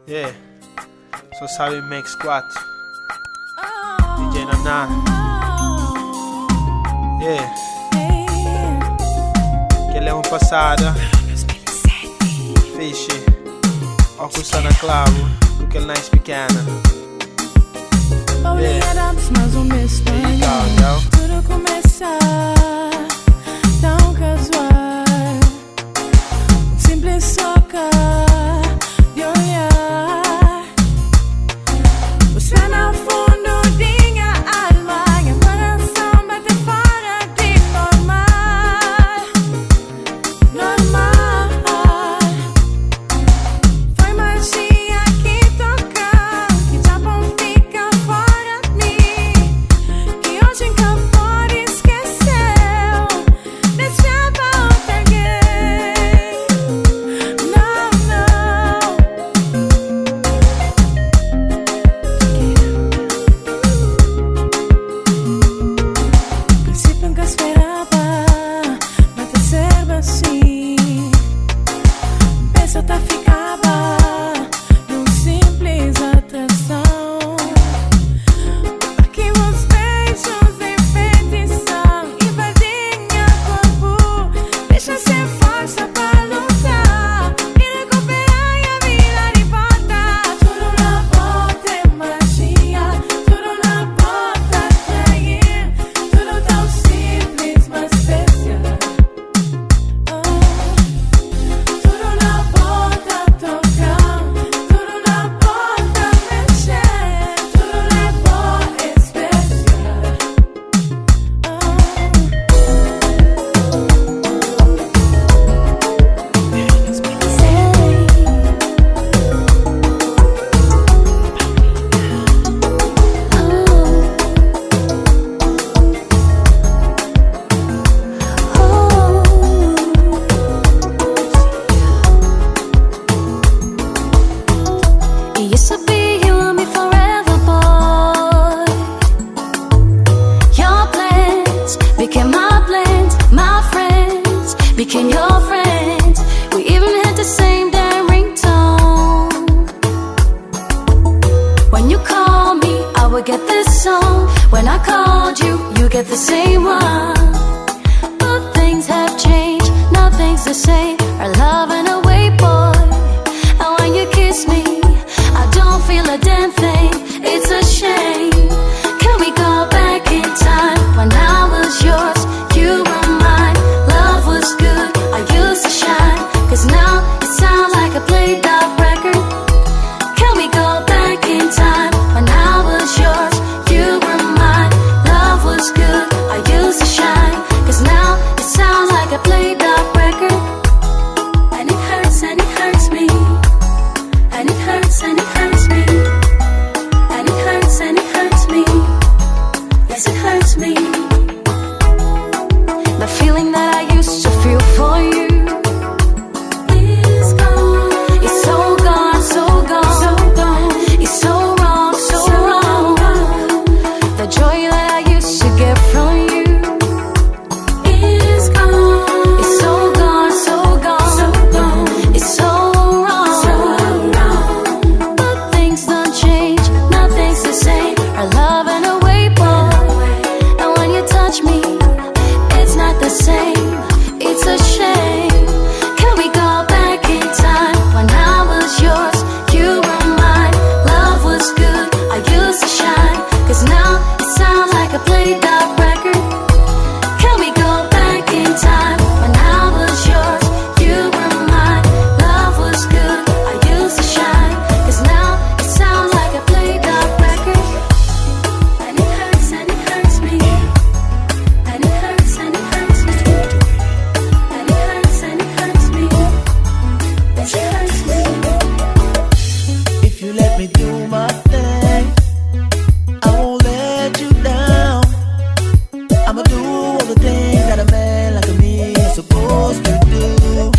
Yeah, só sabe Max 4, DJ Naná. Yeah, que ele é um passada. Fiche, óculos na clavo, porque ele não é pequena. Yeah, mais um espanhol. Tudo começa tão casual, um simples toque de olhar. Você no fundo de minha alma, meu coração bate fora de normal, normal. Foi magia que tocou, que já bom fica fora de mim, que hoje nunca pode esquecer. Deixava outra alguém. Não, não. Princípio nunca esperava, mas te serve assim. Pensa até ficava num simples atração. Aqui os beijos enfeitiçam, invadem meu corpo, deixa sem força pra lutar e recuperar a vida de volta. Tudo na volta é magia, tudo na volta atrair, tudo tão simples mas especial. Tudo na volta tocar, tudo na volta mexer, tudo levou especial. It used to be you and me forever, boy. Your plans became my plans, my friends became your friends. We even had the same damn ringtone. When you call me, I would get this song. When I called you, you get the same one. But things have changed, nothing's the same. Our love and away, boy. And when you kiss me, I don't feel a damn thing. It's a shame. Can we go back in time when I was yours, you were mine? Love was good, I used to shine. Cause now it sounds like a played out record. Can we go back in time when I was yours, you were mine? Love was good, I used to shine. Cause now it sounds like a played out record. And it hurts me. And it hurts me. And it hurts me. Yes, it hurts me. The feeling that I used to feel for you is gone. It's so gone, so gone, so gone. It's so wrong, so wrong. The joy that I used to get from you is gone. It's so gone, so gone, so gone. It's so wrong, so wrong. But things don't change, nothing's the same. Our love and a way, boy. And when you touch me, it's not the same. It's a shame. Can we go back in time when I was yours, you were mine? Love was good, I used to shine. Cause now it sounds like a played out record. Can we go back in time when I was yours, you were mine? Love was good, I used to shine. Cause now it sounds like a played out record. And it hurts me. And it hurts me. And it hurts me. Yes, it hurts me. If you let me do my thing, I won't let you down. I'ma do all the things that a man like me is supposed to do.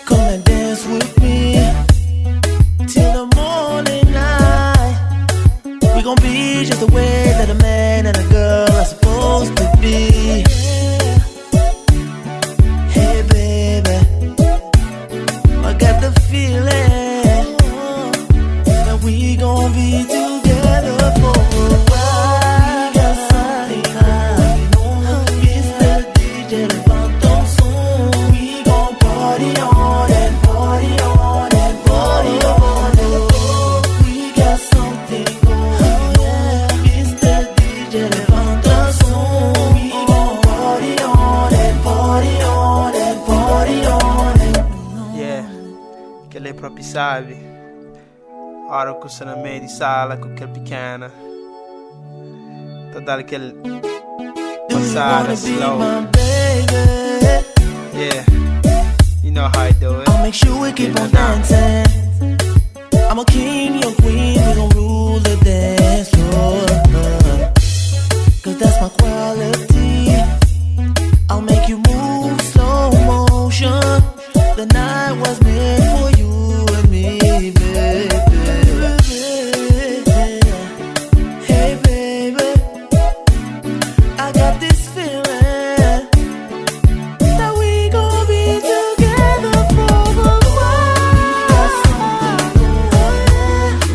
Come and dance with me till the morning light. We gon' be just the way that a man and a girl are supposed to be. Hey baby, I got the feeling che lei proprio sabe. Ora che sono a me di sala con quel pequena. Total quel passare slow. Yeah, you know how I do it. I'll make sure we keep on dancing. I'm a king, you're a queen, we gon' rule the dance floor. Cause that's my quality. I'll make you move slow motion. The night was made for you and me, baby. Hey baby, I got this feeling that we gon' be together for a while.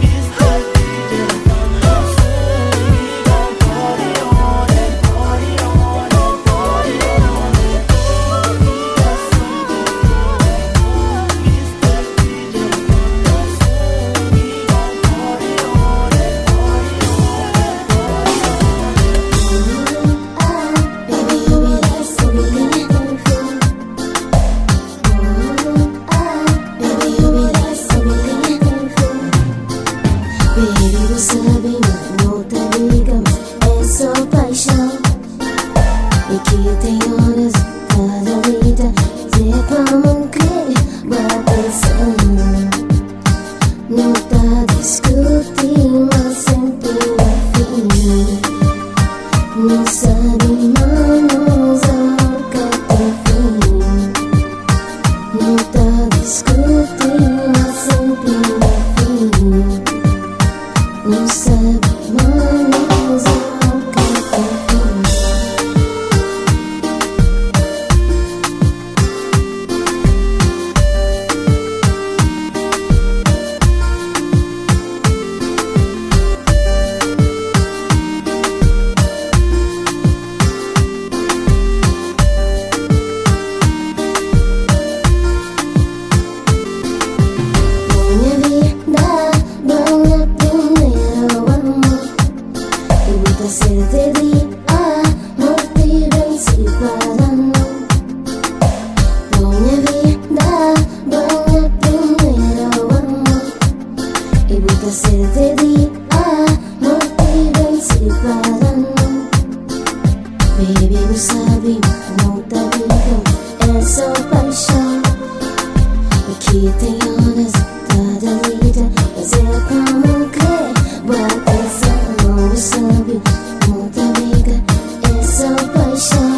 It's the DJ Funhouse. We gon' party on it, party on it, party on it. It's the DJ Funhouse. We gon' party on it, party on it. Baby, you be like something. Baby, you be like something. Baby, você sabe, não tá liga, mas é só paixão. E que tem horas cada vida, dizer pra não crer, vai pensando. Não tá discutindo, mas sempre no fim. Não sabe, manos, amor que tem fim. Não tá discutindo, mas sempre no fim. Não sabe, manos, amor que tem fim. Minha vida, banha primeiro amor. E muita sede de amor te venci para não. Minha vida, banha primeiro amor. E muita sede de amor te venci para não. Baby, não sabe, não tá ligando, é só paixão. E que tem horas cada vida, mas é pra não crer. Vai pensando, não sabe, não tá liga, é só paixão.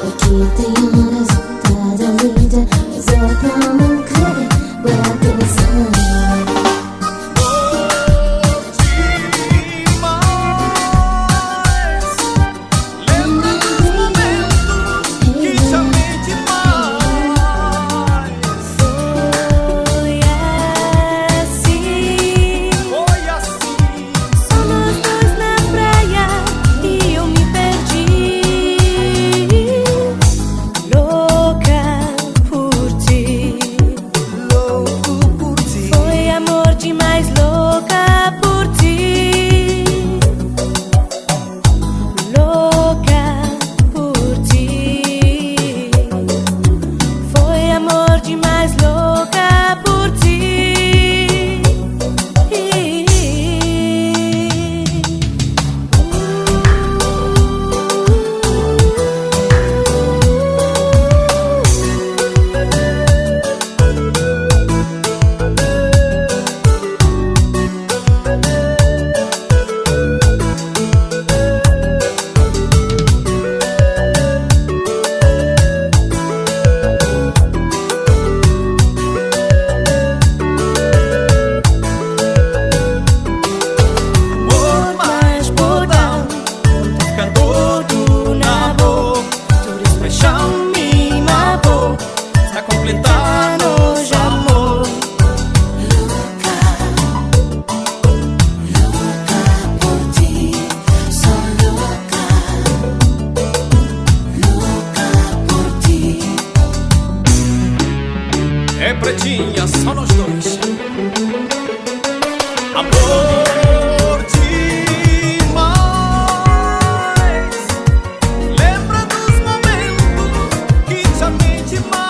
E que tem horas cada vida, mas é pra não crer. Vai pensando. Lembra dos momentos que te amei demais. Foi assim. Foi assim. Só nós dois na praia e eu me perdi. Louca por ti. Louco por ti. Foi amor demais, louca por ti. Louca por ti. Foi amor demais, louca por ti. Amor mais botão, fica todo na boca. Tua expressão me matou, está completando de amor. Louca por ti, só louca por ti. É pretinha, só nós dois. Amor demais. Lembra dos momentos que te amei demais.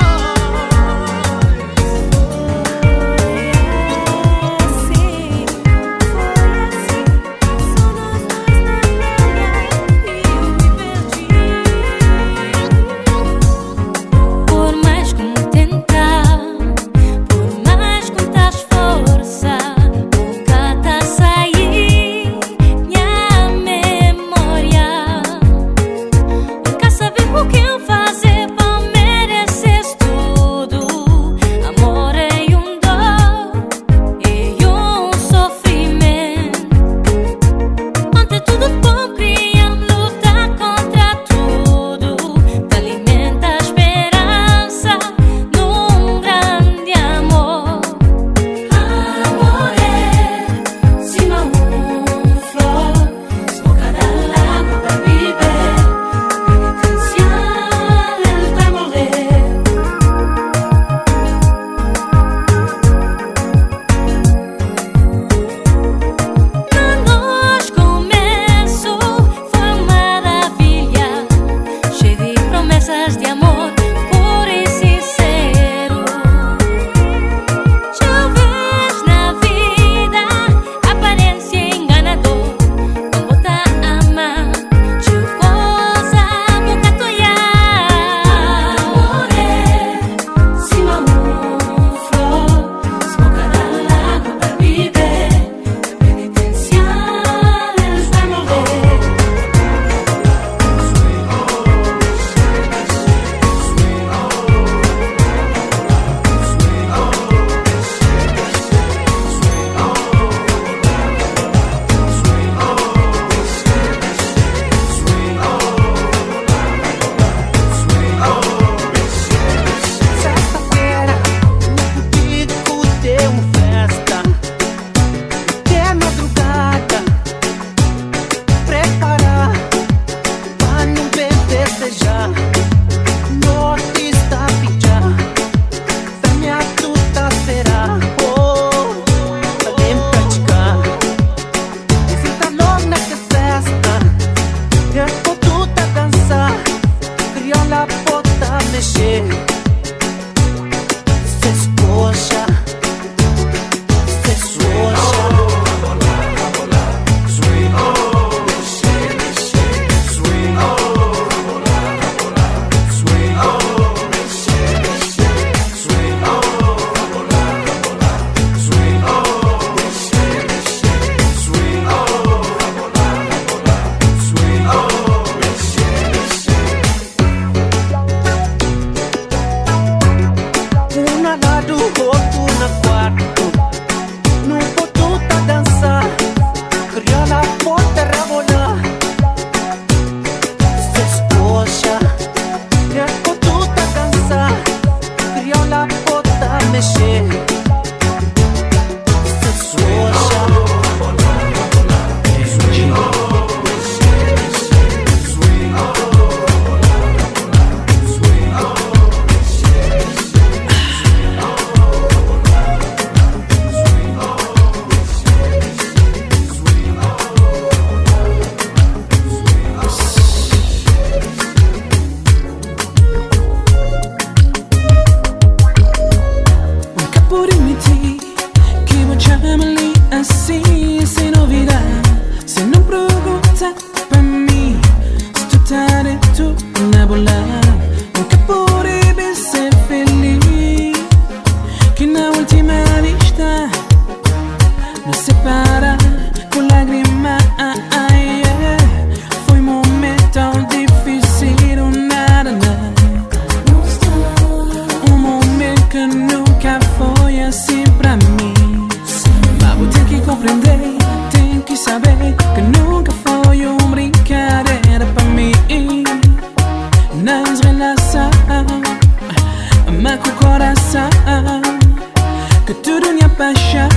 assim, sem novidade. Se não pergunta para mim, se tu tá dentro na bola, nunca poderei ser feliz. Que na última vista nos separa com lágrima. Foi um momento tão difícil, nada. Um momento que nunca foi assim pra mim. Mas vou ter que compreender, tenho que saber que nunca foi uma brincadeira pra mim. Nas relações, amar com o coração, que tudo minha paixão.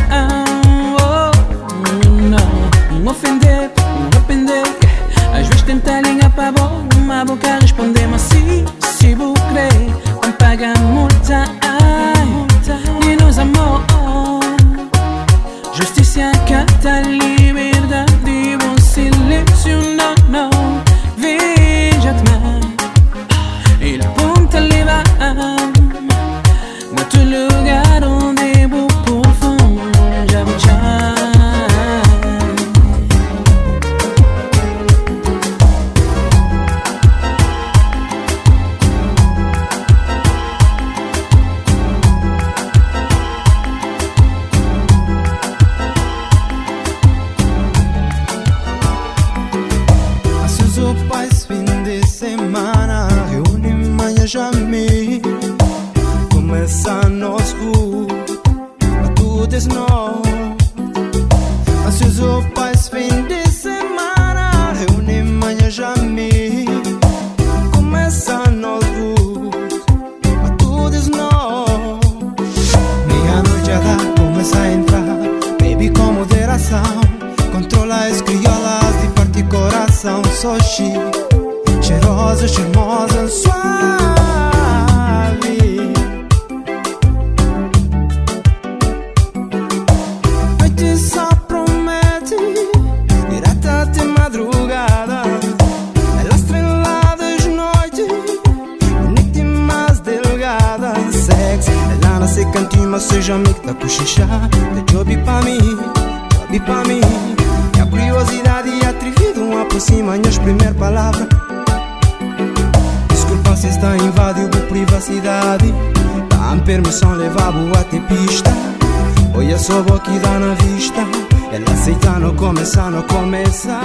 Não ofender, não arrepender. Às vezes tentar ligar pra uma boca responder, mas se vou crer, não paga multa. Nem nos amor, justiça cata liberdade e bom silêncio. Não, veja-te mais. E la ponta leva na tu lugar onde vou por fome. Já. Pais fim de semana, reúne manhã já me começa nos ruas, a tudo é novo. Ansioso pais fim de semana, reúne manhã já me começa nos ruas, a tudo é novo. Meia-noite já dá, começa a entrar, baby com moderação, controla as criolas de parte coração. Sou chique, cheirosa, charmosa, suave. Noite só promete, direto até madrugada. Elas estreladas noites, bonita e mais delgada. Sexo, ela nasce cantinho, mas seja amiga da cochicha. De job pra mim, job pra mim. E a curiosidade e atrevido aproxima as primeiras palavras. Desculpa se está invadiu a privacidade. Dá-me permissão levar boa até pista. Olha só o que dá na vista. Ela aceita, não começa.